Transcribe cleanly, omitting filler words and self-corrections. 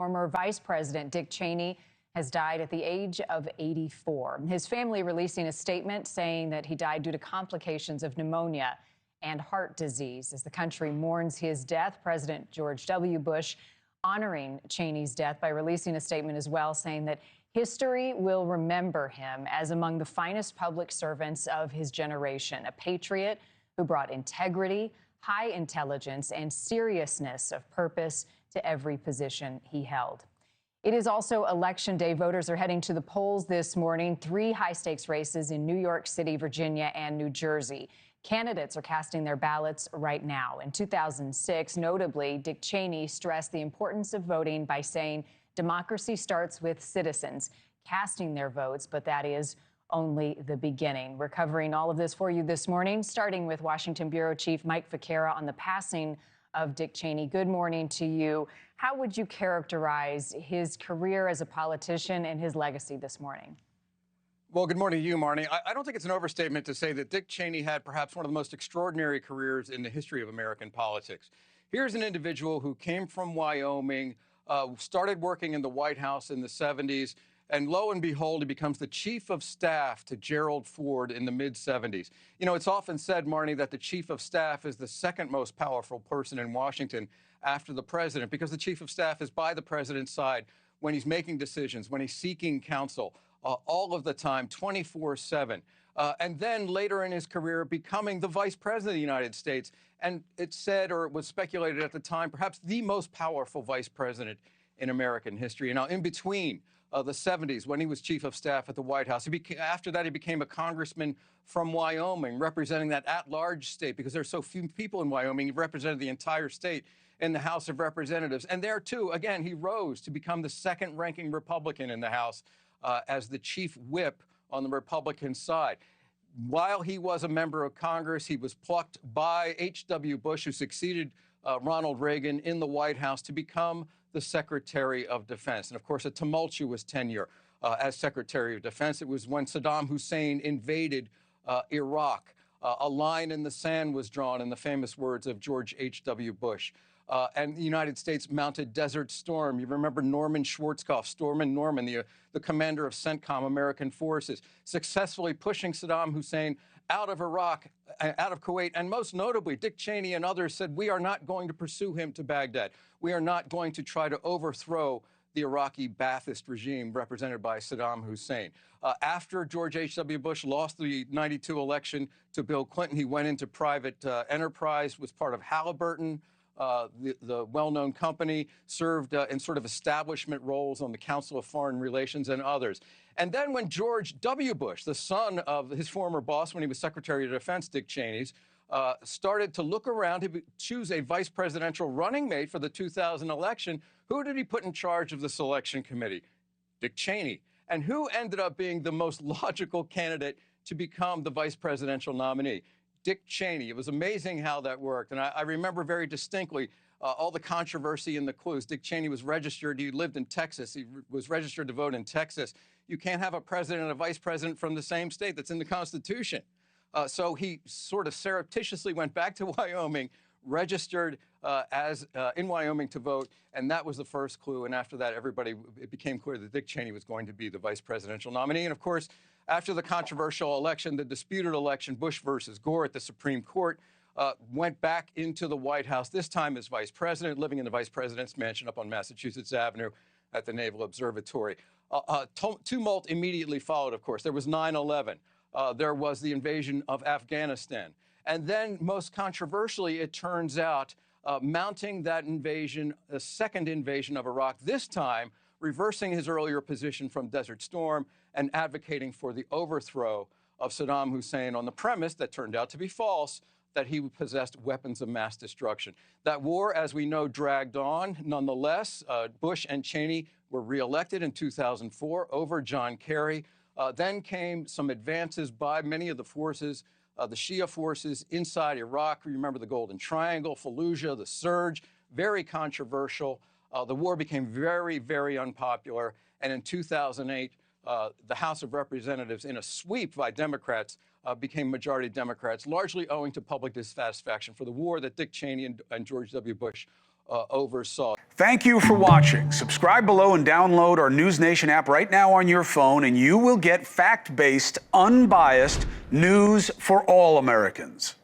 Former Vice President Dick Cheney has died at the age of 84. His family releasing a statement saying that he died due to complications of pneumonia and heart disease. As the country mourns his death, President George W. Bush honoring Cheney's death by releasing a statement as well, saying that history will remember him as among the finest public servants of his generation, a patriot who brought integrity, high intelligence, and seriousness of purpose to every position he held. It is also Election Day. Voters are heading to the polls this morning. 3 high-stakes races in New York City, Virginia, and New Jersey. Candidates are casting their ballots right now. In 2006, notably, Dick Cheney stressed the importance of voting by saying democracy starts with citizens casting their votes, but that is only the beginning. We're covering all of this for you this morning, starting with Washington Bureau Chief Mike Viqueira on the passing of Dick Cheney. Good morning to you. How would you characterize his career as a politician and his legacy this morning? Well, good morning to you, Marni. I don't think it's an overstatement to say that Dick Cheney had perhaps one of the most extraordinary careers in the history of American politics. Here's an individual who came from Wyoming, started working in the White House in the 70s, and lo and behold, he becomes the chief of staff to Gerald Ford in the mid-70s. You know, it's often said, Marni, that the chief of staff is the second most powerful person in Washington after the president, because the chief of staff is by the president's side when he's making decisions, when he's seeking counsel, all of the time, 24/7. And then later in his career, becoming the vice president of the United States. And it's said, or it was speculated at the time, perhaps the most powerful vice president in American history. Now, in between the 70s, when he was chief of staff at the White House, after that, he became a congressman from Wyoming, representing that at-large state, because there's so few people in Wyoming. He represented the entire state in the House of Representatives. And there, too, again, he rose to become the second-ranking Republican in the House as the chief whip on the Republican side. While he was a member of Congress, he was plucked by H.W. Bush, who succeeded Ronald Reagan in the White House, to become the Secretary of Defense. And, of course, a tumultuous tenure as Secretary of Defense. It was when Saddam Hussein invaded Iraq. A line in the sand was drawn, in the famous words of George H.W. Bush. And the United States mounted Desert Storm. You remember Norman Schwarzkopf, Stormin' Norman, the commander of CENTCOM, American forces, successfully pushing Saddam Hussein out of Iraq, out of Kuwait. And most notably, Dick Cheney and others said, we are not going to pursue him to Baghdad. We are not going to try to overthrow the Iraqi Ba'athist regime represented by Saddam Hussein. After George H.W. Bush lost the '92 election to Bill Clinton, he went into private enterprise, was part of Halliburton, the well-known company, served in sort of establishment roles on the Council of Foreign Relations and others. And then when George W. Bush, the son of his former boss when he was Secretary of Defense, Dick Cheney's, started to look around to choose a vice presidential running mate for the 2000 election, who did he put in charge of the selection committee? Dick Cheney. And who ended up being the most logical candidate to become the vice presidential nominee? Dick Cheney. It was amazing how that worked. And I remember very distinctly all the controversy and the clues. Dick Cheney was registered. He lived in Texas. He was registered to vote in Texas. You can't have a president and a vice president from the same state. That's in the Constitution. So he sort of surreptitiously went back to Wyoming, registered in Wyoming to vote, and that was the first clue. And after that, it became clear that Dick Cheney was going to be the vice presidential nominee. And of course, after the controversial election, the disputed election, Bush versus Gore at the Supreme Court, went back into the White House, this time as vice president, living in the vice president's mansion up on Massachusetts Avenue at the Naval Observatory. Tumult immediately followed, of course. There was 9/11. There was the invasion of Afghanistan. And then, most controversially, it turns out, mounting that invasion, a second invasion of Iraq, this time reversing his earlier position from Desert Storm and advocating for the overthrow of Saddam Hussein on the premise that turned out to be false, that he possessed weapons of mass destruction. That war, as we know, dragged on. Nonetheless, Bush and Cheney were reelected in 2004 over John Kerry. Then came some advances by many of the forces, the Shia forces inside Iraq. Remember the Golden Triangle, Fallujah, the surge, very controversial. The war became very, very unpopular. And in 2008, the House of Representatives, in a sweep by Democrats, became majority Democrats, largely owing to public dissatisfaction for the war that Dick Cheney and George W. Bush oversaw. Thank you for watching. Subscribe below and download our NewsNation app right now on your phone, and you will get fact-based, unbiased news for all Americans.